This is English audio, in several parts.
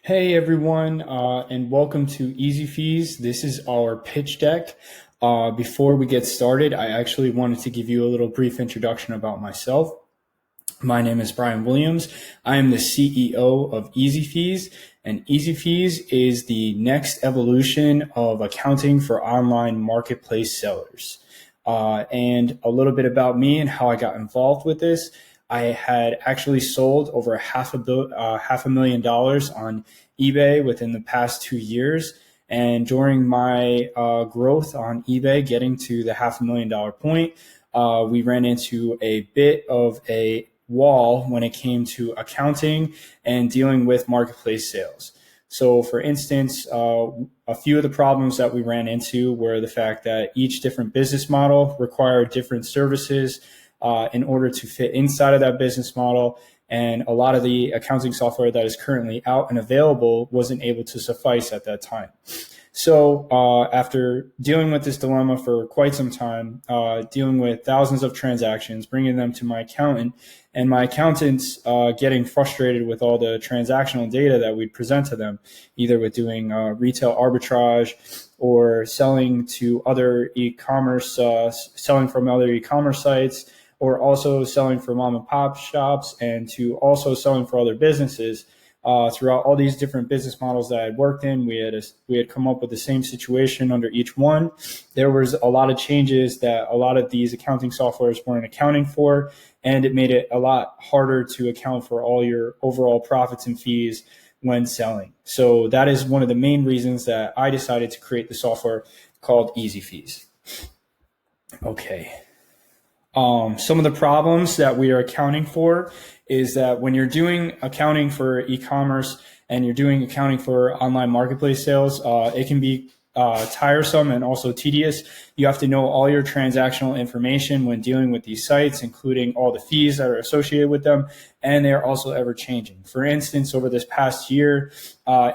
Hey everyone, and welcome to Easyfees. This is our pitch deck. Before we get started, I actually wanted to give you a little brief introduction about myself. My name is Brian Williams. I am the CEO of Easyfees, and Easyfees is the next evolution of accounting for online marketplace sellers. And a little bit about me and how I got involved with this. I had actually sold over $500,000 on eBay within the past 2 years. And during my growth on eBay, getting to the $500,000 point, we ran into a bit of a wall when it came to accounting and dealing with marketplace sales. So for instance, a few of the problems that we ran into were the fact that each different business model required different services in order to fit inside of that business model. And a lot of the accounting software that is currently out and available wasn't able to suffice at that time. So after dealing with this dilemma for quite some time, dealing with thousands of transactions, bringing them to my accountant, and my accountants getting frustrated with all the transactional data that we'd present to them, either with doing retail arbitrage or selling to other e-commerce, selling from other e-commerce sites, or also selling for mom and pop shops, and to also selling for other businesses. Throughout all these different business models that I had worked in, we had come up with the same situation under each one. There was a lot of changes that a lot of these accounting softwares weren't accounting for, and it made it a lot harder to account for all your overall profits and fees when selling. So that is one of the main reasons that I decided to create the software called Easyfees. Okay. Some of the problems that we are accounting for is that when you're doing accounting for e-commerce and you're doing accounting for online marketplace sales, it can be tiresome and also tedious. You have to know all your transactional information when dealing with these sites, including all the fees that are associated with them, and they are also ever changing. For instance, over this past year,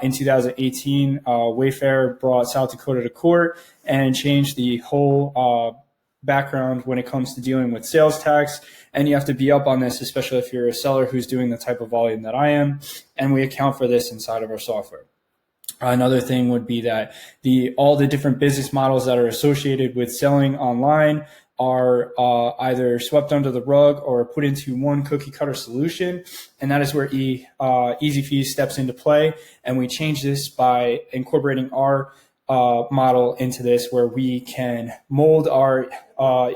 in 2018, Wayfair brought South Dakota to court and changed the whole background when it comes to dealing with sales tax. And you have to be up on this, especially if you're a seller who's doing the type of volume that I am. And we account for this inside of our software. Another thing would be that all the different business models that are associated with selling online are either swept under the rug or put into one cookie cutter solution. And that is where Easyfees steps into play. And we change this by incorporating our model into this, where we can mold our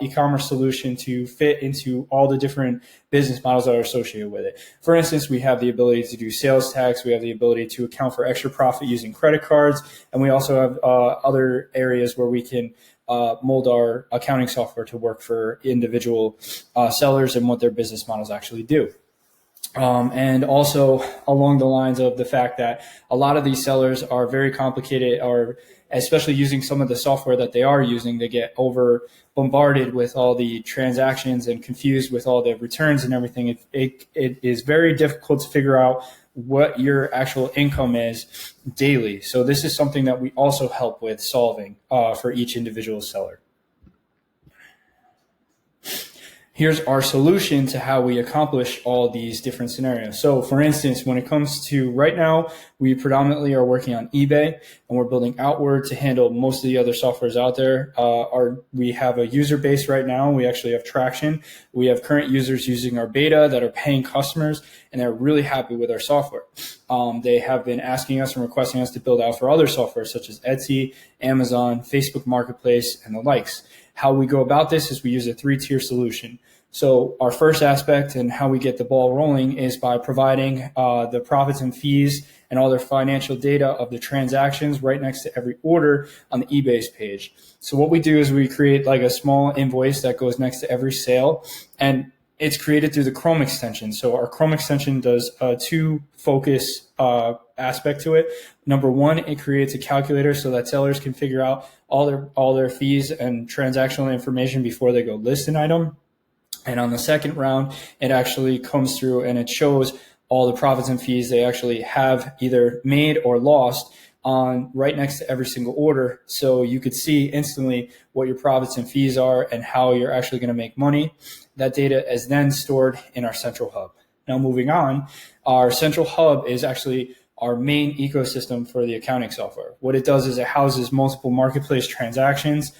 e-commerce solution to fit into all the different business models that are associated with it. For instance, we have the ability to do sales tax, we have the ability to account for extra profit using credit cards, and we also have other areas where we can mold our accounting software to work for individual sellers and what their business models actually do. And also along the lines of the fact that a lot of these sellers are very complicated, or especially using some of the software that they are using, they get over bombarded with all the transactions and confused with all the returns and everything. It is very difficult to figure out what your actual income is daily. So this is something that we also help with solving for each individual seller. Here's our solution to how we accomplish all these different scenarios. So for instance, when it comes to right now, we predominantly are working on eBay, and we're building outward to handle most of the other softwares out there. We have a user base right now. We actually have traction. We have current users using our beta that are paying customers, and they're really happy with our software. They have been asking us and requesting us to build out for other software such as Etsy, Amazon, Facebook Marketplace, and the likes. How we go about this is we use a 3-tier solution. So our first aspect and how we get the ball rolling is by providing the profits and fees and all their financial data of the transactions right next to every order on the eBay's page. So what we do is we create like a small invoice that goes next to every sale, and it's created through the Chrome extension. So our Chrome extension does two focus aspect to it. Number one, it creates a calculator so that sellers can figure out all their fees and transactional information before they go list an item. And on the second round, it actually comes through and it shows all the profits and fees they actually have either made or lost on right next to every single order. So you could see instantly what your profits and fees are and how you're actually going to make money. That data is then stored in our central hub. Now moving on, our central hub is actually our main ecosystem for the accounting software. What it does is it houses multiple marketplace transactions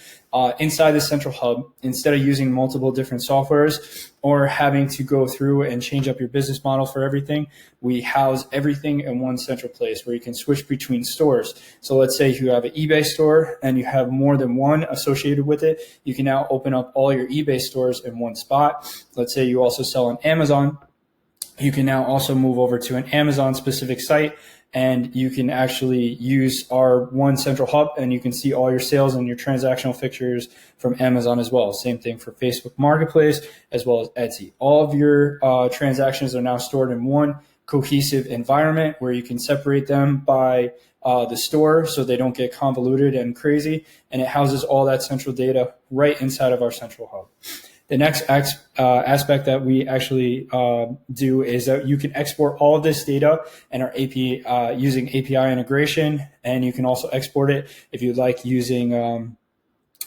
inside the central hub. Instead of using multiple different softwares or having to go through and change up your business model for everything, we house everything in one central place where you can switch between stores. So let's say you have an eBay store and you have more than one associated with it. You can now open up all your eBay stores in one spot. Let's say you also sell on Amazon. You can now also move over to an Amazon specific site and you can actually use our one central hub and you can see all your sales and your transactional fixtures from Amazon as well. Same thing for Facebook Marketplace as well as Etsy. All of your transactions are now stored in one cohesive environment where you can separate them by the store so they don't get convoluted and crazy. And it houses all that central data right inside of our central hub. The next aspect that we actually do is that you can export all of this data and our API using API integration, and you can also export it if you'd like using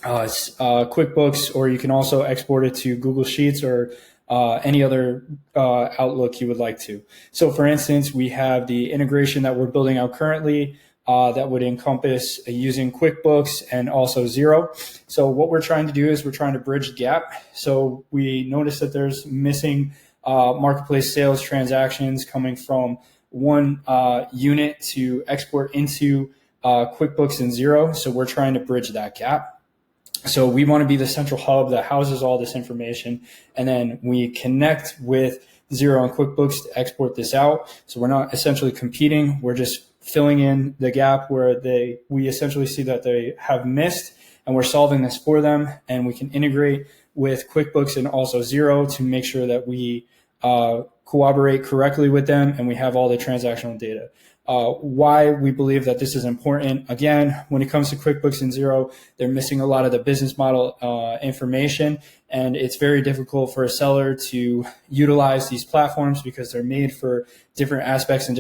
QuickBooks, or you can also export it to Google Sheets or any other Outlook you would like to. So for instance, we have the integration that we're building out currently that would encompass using QuickBooks and also Xero. So what we're trying to do is we're trying to bridge the gap. So we notice that there's missing marketplace sales transactions coming from one unit to export into QuickBooks and Xero. So we're trying to bridge that gap. So we want to be the central hub that houses all this information, and then we connect with Xero and QuickBooks to export this out. So we're not essentially competing. We're just filling in the gap where we essentially see that they have missed, and we're solving this for them. And we can integrate with QuickBooks and also Xero to make sure that we cooperate correctly with them and we have all the transactional data. Why we believe that this is important. Again, when it comes to QuickBooks and Xero, they're missing a lot of the business model information, and it's very difficult for a seller to utilize these platforms because they're made for different aspects and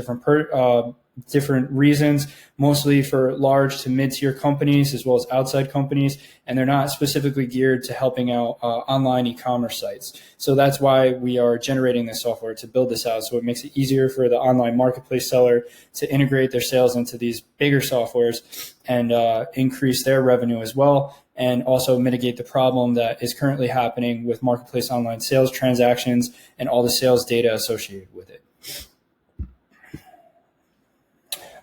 different reasons, mostly for large to mid-tier companies as well as outside companies, and they're not specifically geared to helping out online e-commerce sites. So that's why we are generating this software to build this out, so it makes it easier for the online marketplace seller to integrate their sales into these bigger softwares and increase their revenue as well, and also mitigate the problem that is currently happening with marketplace online sales transactions and all the sales data associated with it.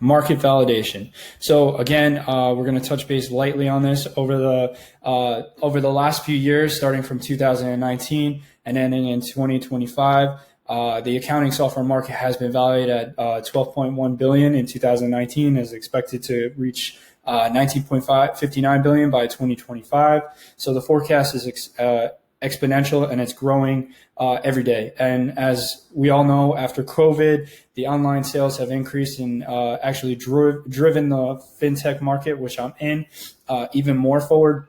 Market validation. So again, we're going to touch base lightly on this over the last few years, starting from 2019 and ending in 2025. The accounting software market has been valued at $12.1 billion in 2019, is expected to reach $19.59 billion by 2025. So the forecast is exponential, and it's growing every day. And as we all know, after COVID, the online sales have increased and actually driven the fintech market, which I'm in, even more forward.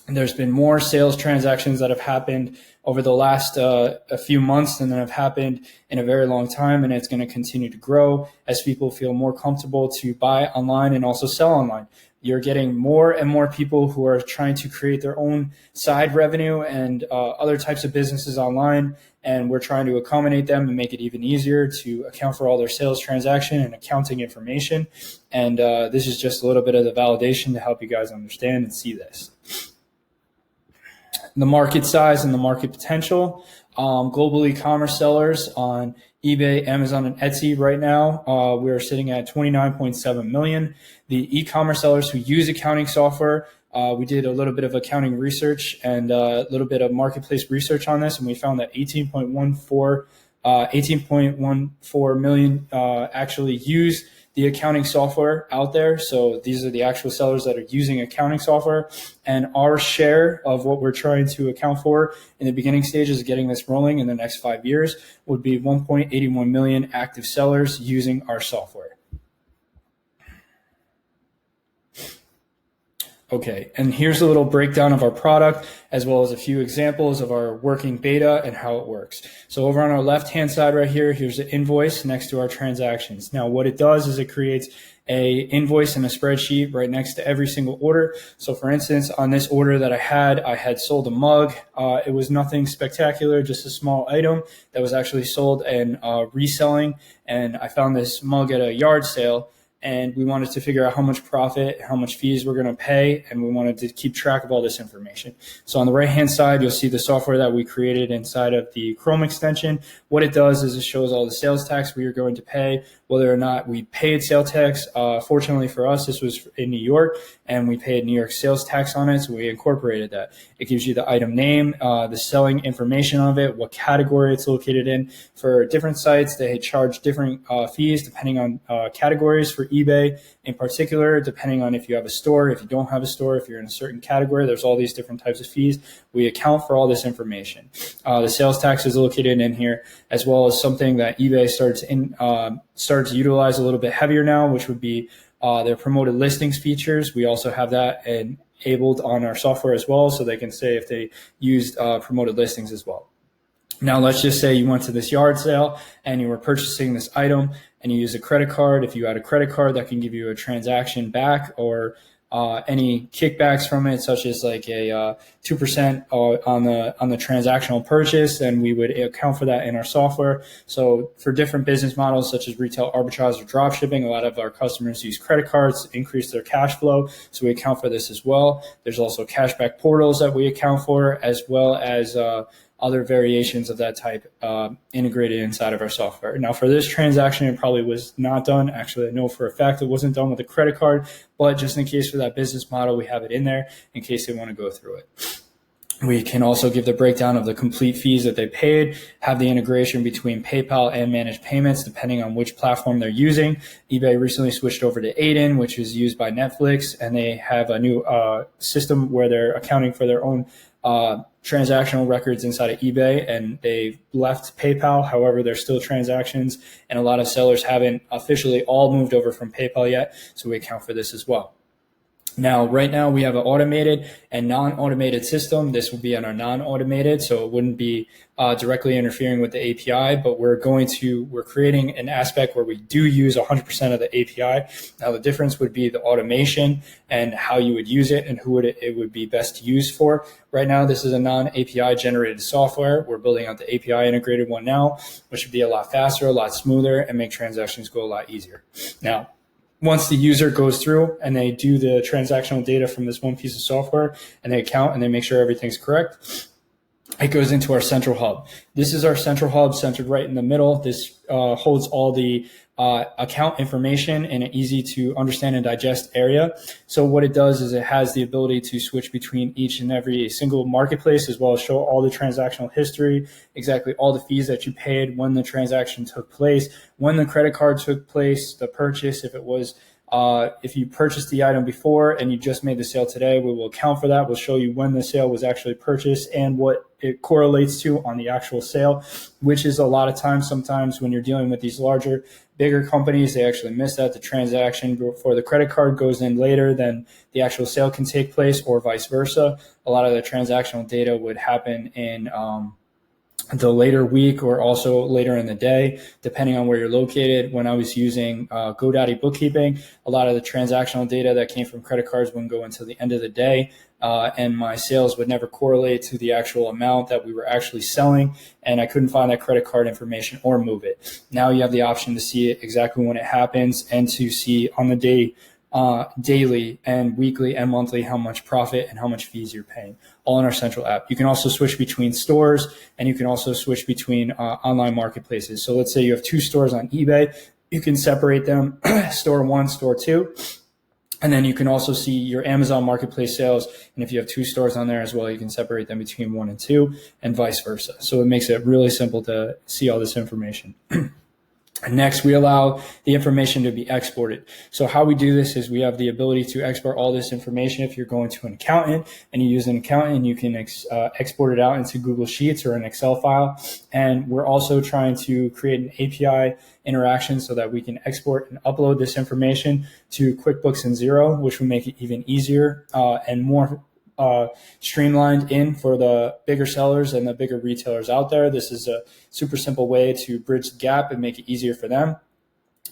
And there's been more sales transactions that have happened over the last a few months than have happened in a very long time, and it's going to continue to grow as people feel more comfortable to buy online and also sell online. You're getting more and more people who are trying to create their own side revenue and other types of businesses online, and we're trying to accommodate them and make it even easier to account for all their sales transaction and accounting information. And this is just a little bit of the validation to help you guys understand and see this. The market size and the market potential. Global e-commerce sellers on eBay, Amazon, and Etsy right now, we're sitting at 29.7 million. The e-commerce sellers who use accounting software, we did a little bit of accounting research and a little bit of marketplace research on this, and we found that 18.14 million actually use the accounting software out there. So these are the actual sellers that are using accounting software. And our share of what we're trying to account for in the beginning stages of getting this rolling in the next 5 years would be 1.81 million active sellers using our software. Okay, and here's a little breakdown of our product as well as a few examples of our working beta and how it works. So over on our left-hand side right here, here's the invoice next to our transactions. Now what it does is it creates a invoice in a spreadsheet right next to every single order. So for instance, on this order that I had sold a mug. It was nothing spectacular, just a small item that was actually sold and reselling. And I found this mug at a yard sale. And we wanted to figure out how much profit, how much fees we're going to pay, and we wanted to keep track of all this information. So on the right-hand side, you'll see the software that we created inside of the Chrome extension. What it does is it shows all the sales tax we are going to pay, whether or not we paid sales tax. Fortunately for us, this was in New York, and we paid New York sales tax on it, so we incorporated that. It gives you the item name, the selling information of it, what category it's located in. For different sites, they charge different fees depending on categories. For eBay in particular, depending on if you have a store, if you don't have a store, if you're in a certain category, there's all these different types of fees. We account for all this information. The sales tax is located in here, as well as something that eBay starts to utilize a little bit heavier now, which would be their promoted listings features. We also have that enabled on our software as well, so they can say if they used promoted listings as well. Now, let's just say you went to this yard sale and you were purchasing this item and you use a credit card. If you had a credit card, that can give you a transaction back or any kickbacks from it, such as like a 2% on the transactional purchase, and we would account for that in our software. So for different business models such as retail arbitrage or dropshipping, a lot of our customers use credit cards to increase their cash flow, so we account for this as well. There's also cashback portals that we account for, as well as other variations of that type integrated inside of our software. Now, for this transaction, it probably was not done. Actually, I know for a fact it wasn't done with a credit card, but just in case for that business model, we have it in there in case they want to go through it. We can also give the breakdown of the complete fees that they paid, have the integration between PayPal and managed payments, depending on which platform they're using. eBay recently switched over to Aiden, which is used by Netflix, and they have a new system where they're accounting for their own transactional records inside of eBay, and they've left PayPal. However, there's still transactions, and a lot of sellers haven't officially all moved over from PayPal yet, so we account for this as well. Now, right now we have an automated and non-automated system. This will be on our non-automated, so it wouldn't be directly interfering with the API, but we're creating an aspect where we do use 100% of the API. Now, the difference would be the automation and how you would use it and who it would be best used for. Right now, this is a non-API generated software. We're building out the API integrated one now, which would be a lot faster, a lot smoother, and make transactions go a lot easier. Now, once the user goes through and they do the transactional data from this one piece of software and they account and they make sure everything's correct, it goes into our central hub. This is our central hub centered right in the middle. This holds all the account information in an easy to understand and digest area. So what it does is it has the ability to switch between each and every single marketplace, as well as show all the transactional history, exactly all the fees that you paid, when the transaction took place, when the credit card took place, the purchase, if you purchased the item before and you just made the sale today, we will account for that. We'll show you when the sale was actually purchased and what it correlates to on the actual sale, which is a lot of times, sometimes when you're dealing with these bigger companies, they actually miss that. The transaction before the credit card goes in later than the actual sale can take place, or vice versa. A lot of the transactional data would happen in the later week or also later in the day, depending on where you're located. When I was using GoDaddy bookkeeping, a lot of the transactional data that came from credit cards wouldn't go until the end of the day, and my sales would never correlate to the actual amount that we were actually selling, and I couldn't find that credit card information or move it. Now you have the option to see it exactly when it happens and to see on the day, daily and weekly and monthly how much profit and how much fees you're paying, all in our central app. You can also switch between stores, and you can also switch between online marketplaces. So let's say you have 2 stores on eBay. You can separate them, store 1, store 2. And then you can also see your Amazon marketplace sales. And if you have 2 stores on there as well, you can separate them between 1 and 2 and vice versa. So it makes it really simple to see all this information. Next, we allow the information to be exported. So how we do this is we have the ability to export all this information. If you're going to an accountant and you use an accountant, you can export it out into Google Sheets or an Excel file. And we're also trying to create an API interaction so that we can export and upload this information to QuickBooks and Xero, which will make it even easier and more streamlined in for the bigger sellers and the bigger retailers out there. This is a super simple way to bridge the gap and make it easier for them.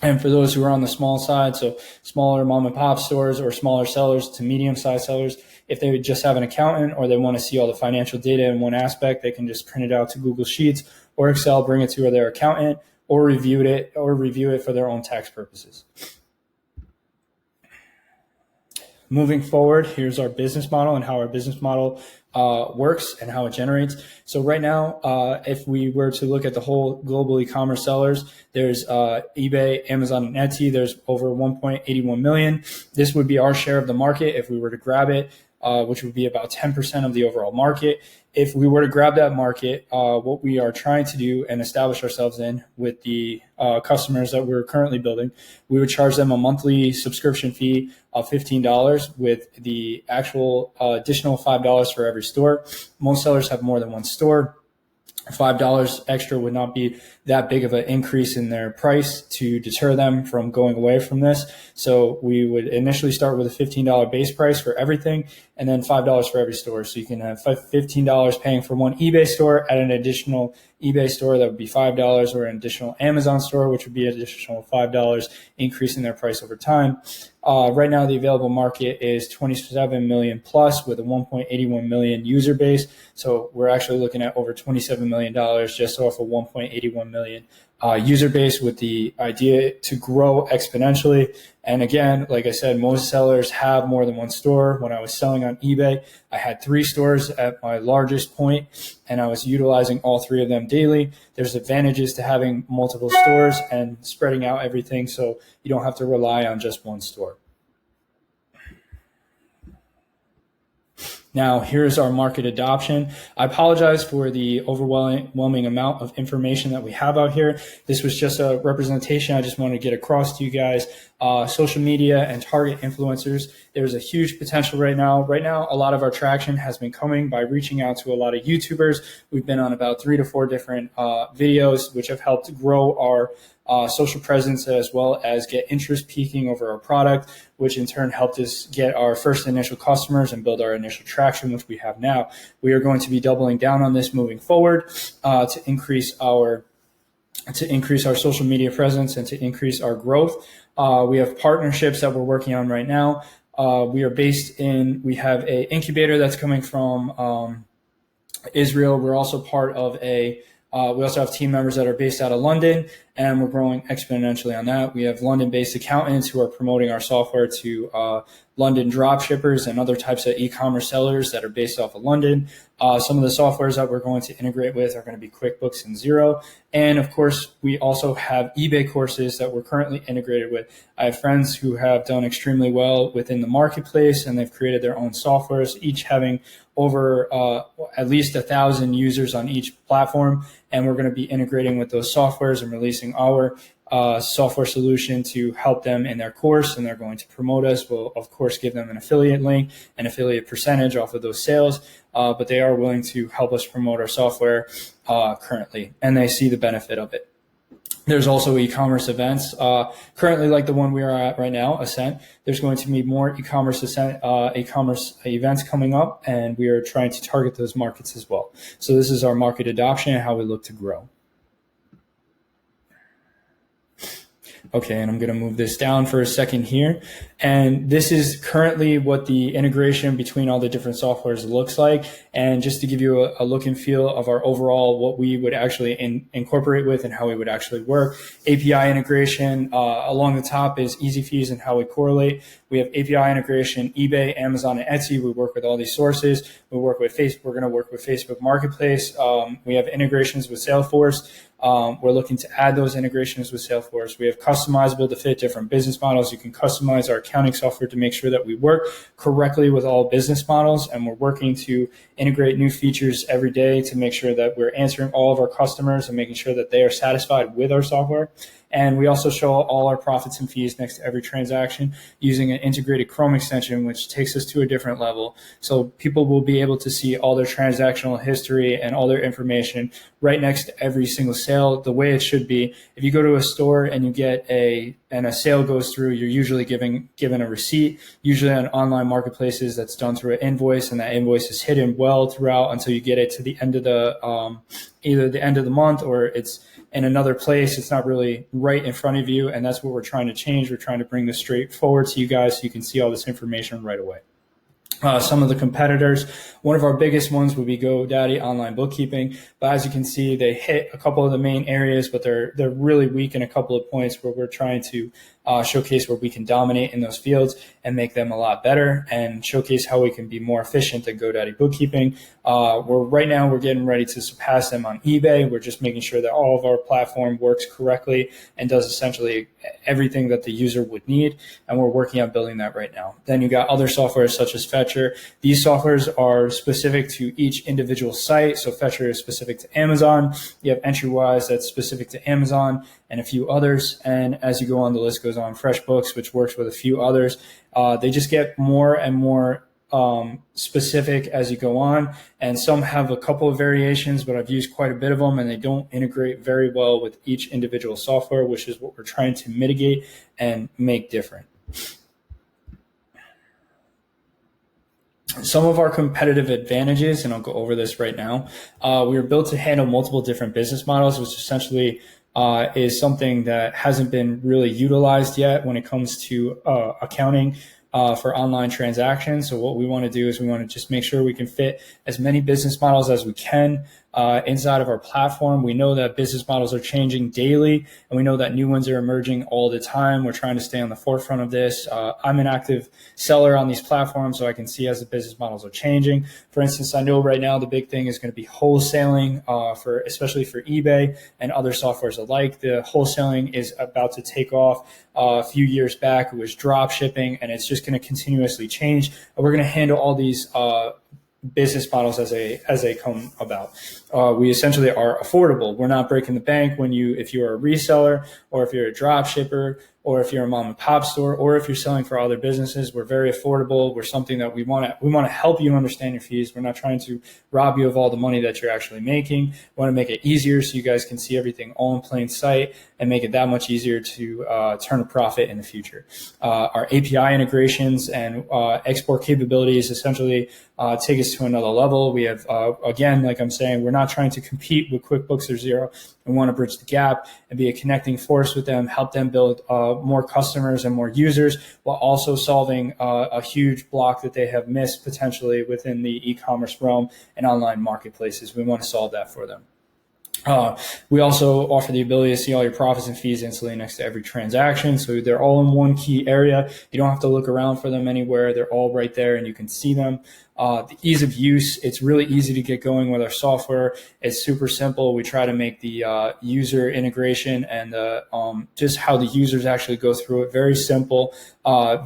And for those who are on the small side, so smaller mom and pop stores or smaller sellers to medium-sized sellers, if they just have an accountant or they want to see all the financial data in one aspect, they can just print it out to Google Sheets or Excel, bring it to their accountant, or review it for their own tax purposes. Moving forward, here's our business model and how our business model works and how it generates. So right now, if we were to look at the whole global e-commerce sellers, there's eBay, Amazon, and Etsy. There's over 1.81 million. This would be our share of the market if we were to grab it, which would be about 10% of the overall market. If we were to grab that market, what we are trying to do and establish ourselves in with the customers that we're currently building, we would charge them a monthly subscription fee of $15 with the actual additional $5 for every store. Most sellers have more than one store. $5 extra would not be that big of an increase in their price to deter them from going away from this. So we would initially start with a $15 base price for everything and then $5 for every store. So you can have $15 paying for one eBay store at an additional eBay store, that would be $5, or an additional Amazon store, which would be an additional $5, increasing their price over time. Right now, the available market is 27 million plus with a 1.81 million user base. So we're actually looking at over $27 million just off a 1.81 million user base, with the idea to grow exponentially. And again, like I said, most sellers have more than one store. When I was selling on eBay, I had 3 stores at my largest point, and I was utilizing all 3 of them daily. There's advantages to having multiple stores and spreading out everything so you don't have to rely on just one store. Now, here's our market adoption. I apologize for the overwhelming amount of information that we have out here. This was just a representation I just wanted to get across to you guys. Social media and target influencers, there's a huge potential right now. Right now, a lot of our traction has been coming by reaching out to a lot of YouTubers. We've been on about 3 to 4 different videos, which have helped grow our social presence, as well as get interest peaking over our product, which in turn helped us get our first initial customers and build our initial traction, which we have now. We are going to be doubling down on this moving forward to increase our social media presence and to increase our growth. We have partnerships that we're working on right now. We have an incubator that's coming from Israel. We're also part of we also have team members that are based out of London, and we're growing exponentially on that. We have London-based accountants who are promoting our software to London dropshippers and other types of e-commerce sellers that are based off of London. Some of the softwares that we're going to integrate with are going to be QuickBooks and Xero. And of course, we also have eBay courses that we're currently integrated with. I have friends who have done extremely well within the marketplace, and they've created their own softwares, each having over at least 1,000 users on each platform. And we're going to be integrating with those softwares and releasing our software solution to help them in their course, and they're going to promote us. We'll, of course, give them an affiliate link, an affiliate percentage off of those sales, but they are willing to help us promote our software currently, and they see the benefit of it. There's also e-commerce events, currently like the one we are at right now, Ascent. There's going to be more e-commerce events coming up, and we are trying to target those markets as well. So this is our market adoption and how we look to grow. Okay, and I'm going to move this down for a second here. And this is currently what the integration between all the different softwares looks like. And just to give you a look and feel of our overall, what we would actually incorporate with and how we would actually work. API integration along the top is Easyfees and how we correlate. We have API integration, eBay, Amazon, and Etsy. We work with all these sources. We work with Facebook. We're going to work with Facebook Marketplace. We have integrations with Salesforce. We're looking to add those integrations with Salesforce. We have customizable to fit different business models. You can customize our accounting software to make sure that we work correctly with all business models, and we're working to integrate new features every day to make sure that we're answering all of our customers and making sure that they are satisfied with our software. And we also show all our profits and fees next to every transaction using an integrated Chrome extension, which takes us to a different level. So people will be able to see all their transactional history and all their information right next to every single sale, the way it should be. If you go to a store and you get a sale goes through, you're usually given a receipt. Usually on online marketplaces, that's done through an invoice, and that invoice is hidden well throughout until you get it to the end of the either the end of the month or it's in another place. It's not really right in front of you, and that's what we're trying to change. We're trying to bring this straight forward to you guys so you can see all this information right away. Some of the competitors, one of our biggest ones would be GoDaddy Online Bookkeeping. But as you can see, they hit a couple of the main areas, but they're really weak in a couple of points where we're trying to showcase where we can dominate in those fields and make them a lot better and showcase how we can be more efficient than GoDaddy Bookkeeping. Right now we're getting ready to surpass them on eBay. We're just making sure that all of our platform works correctly and does essentially everything that the user would need. And we're working on building that right now. Then you got other softwares such as Fetcher. These softwares are specific to each individual site. So Fetcher is specific to Amazon. You have Entrywise that's specific to Amazon and a few others. And as you go on, the list goes on. FreshBooks, which works with a few others. They just get more and more specific as you go on, and some have a couple of variations, but I've used quite a bit of them, and they don't integrate very well with each individual software, which is what we're trying to mitigate and make different. Some of our competitive advantages, and I'll go over this right now. We are built to handle multiple different business models, which essentially is something that hasn't been really utilized yet when it comes to accounting for online transactions. So what we want to do is we want to just make sure we can fit as many business models as we can inside of our platform. We know that business models are changing daily, and we know that new ones are emerging all the time. We're trying to stay on the forefront of this. I'm an active seller on these platforms, so I can see as the business models are changing. For instance, I know right now the big thing is going to be wholesaling, especially for eBay and other softwares alike. The wholesaling is about to take off. A few years back, it was dropshipping, and it's just going to continuously change. And we're going to handle all these business models as they come about. We essentially are affordable. We're not breaking the bank if you're a reseller, or if you're a drop shipper, or if you're a mom and pop store, or if you're selling for other businesses. We're very affordable. We're something that we want to help you understand your fees. We're not trying to rob you of all the money that you're actually making. We want to make it easier so you guys can see everything all in plain sight and make it that much easier to turn a profit in the future. Our API integrations and export capabilities essentially take us to another level. We have, again, like I'm saying, we're not trying to compete with QuickBooks or Xero. We want to bridge the gap and be a connecting force with them, help them build more customers and more users, while also solving a huge block that they have missed potentially within the e-commerce realm and online marketplaces. We want to solve that for them. We also offer the ability to see all your profits and fees instantly next to every transaction. So they're all in one key area. You don't have to look around for them anywhere. They're all right there and you can see them. The ease of use, it's really easy to get going with our software. It's super simple. We try to make the user integration and just how the users actually go through it very simple,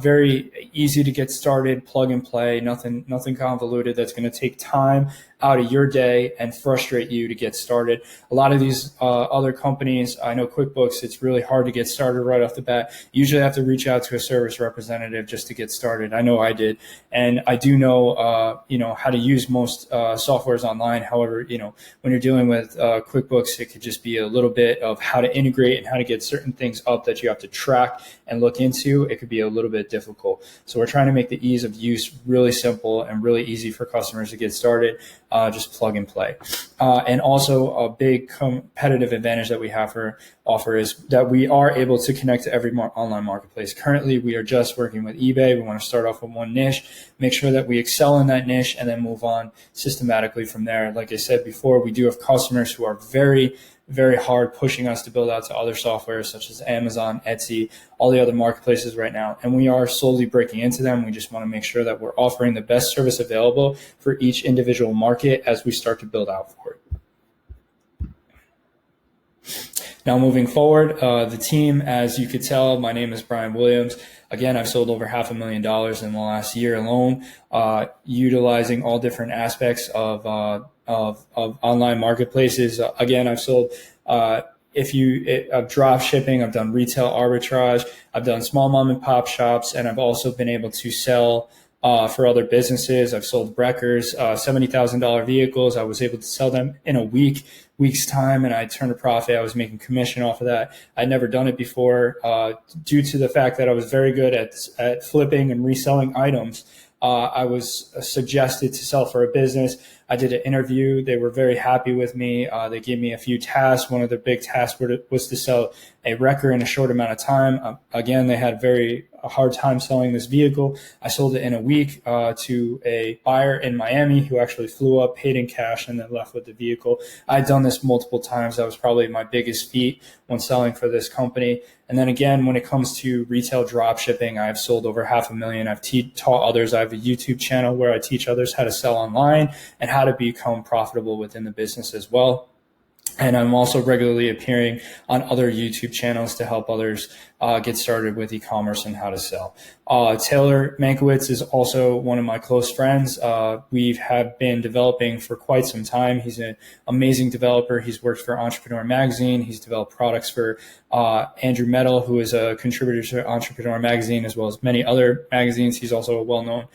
very easy to get started, plug and play, nothing convoluted that's going to take time out of your day and frustrate you to get started. A lot of these other companies, I know QuickBooks, it's really hard to get started right off the bat. You usually have to reach out to a service representative just to get started. I know I did. And I do know, how to use most softwares online. However, when you're dealing with QuickBooks, it could just be a little bit of how to integrate and how to get certain things up that you have to track and look into. It could be a little bit difficult. So we're trying to make the ease of use really simple and really easy for customers to get started. Just plug and play. And also a big competitive advantage that we have offer is that we are able to connect to every online marketplace. Currently, we are just working with eBay. We want to start off with one niche, make sure that we excel in that niche, and then move on systematically from there. Like I said before, we do have customers who are very, very hard pushing us to build out to other softwares such as Amazon, Etsy, all the other marketplaces right now. And we are slowly breaking into them. We just want to make sure that we're offering the best service available for each individual market as we start to build out for it. Now, moving forward, the team, as you could tell, my name is Brian Williams. Again, I've sold over $500,000 in the last year alone, utilizing all different aspects of online marketplaces. Again, I've sold I've drop shipping, I've done retail arbitrage, I've done small mom and pop shops, and I've also been able to sell for other businesses. I've sold Breckers, $70,000 vehicles. I was able to sell them in a week's time, and I turned a profit. I was making commission off of that. I'd never done it before due to the fact that I was very good at flipping and reselling items. I was suggested to sell for a business. I did an interview. They were very happy with me. They gave me a few tasks. One of the big tasks was to sell a wrecker in a short amount of time. Again, they had a hard time selling this vehicle. I sold it in a week to a buyer in Miami who actually flew up, paid in cash, and then left with the vehicle. I'd done this multiple times. That was probably my biggest feat when selling for this company. And then again, when it comes to retail drop shipping, I've sold over $500,000. I've taught others. I have a YouTube channel where I teach others how to sell online and how to become profitable within the business as well. And I'm also regularly appearing on other YouTube channels to help others get started with e-commerce and how to sell. Taylor Mankiewicz is also one of my close friends. We have been developing for quite some time. He's an amazing developer. He's worked for Entrepreneur Magazine. He's developed products for Andrew Metal, who is a contributor to Entrepreneur Magazine, as well as many other magazines. He's also a well-known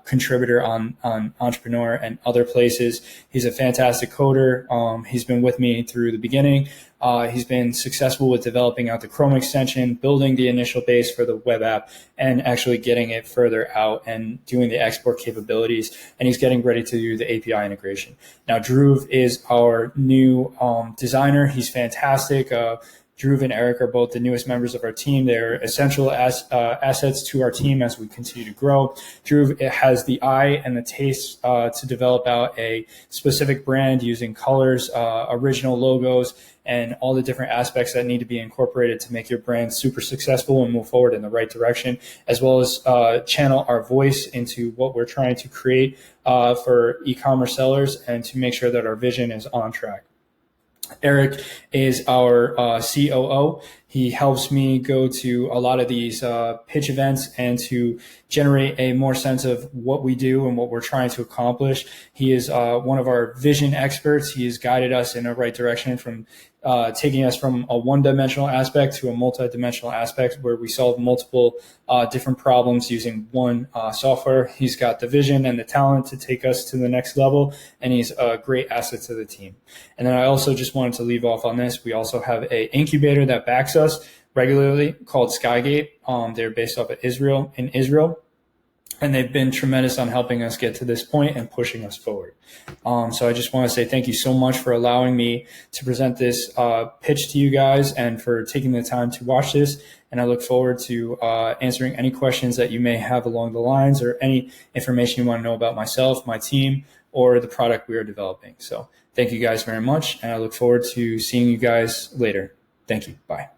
contributor on Entrepreneur and other places. He's a fantastic coder. He's been with me through the beginning. He's been successful with developing out the Chrome extension, building the initial base for the web app, and actually getting it further out and doing the export capabilities. And he's getting ready to do the API integration. Now, Dhruv is our new designer. He's fantastic. Dhruv and Eric are both the newest members of our team. They're essential assets to our team as we continue to grow. Dhruv has the eye and the taste to develop out a specific brand using colors, original logos, and all the different aspects that need to be incorporated to make your brand super successful and move forward in the right direction, as well as channel our voice into what we're trying to create for e-commerce sellers and to make sure that our vision is on track. Eric is our COO. He helps me go to a lot of these pitch events and to generate a more sense of what we do and what we're trying to accomplish. He is one of our vision experts. He has guided us in the right direction from taking us from a one-dimensional aspect to a multi-dimensional aspect where we solve multiple different problems using one software. He's got the vision and the talent to take us to the next level, and he's a great asset to the team. And then I also just wanted to leave off on this. We also have an incubator that backs us regularly called Skygate. They're based off of Israel, and they've been tremendous on helping us get to this point and pushing us forward. So I just want to say thank you so much for allowing me to present this pitch to you guys and for taking the time to watch this. And I look forward to answering any questions that you may have along the lines or any information you want to know about myself, my team, or the product we are developing. So thank you guys very much, and I look forward to seeing you guys later. Thank you. Bye.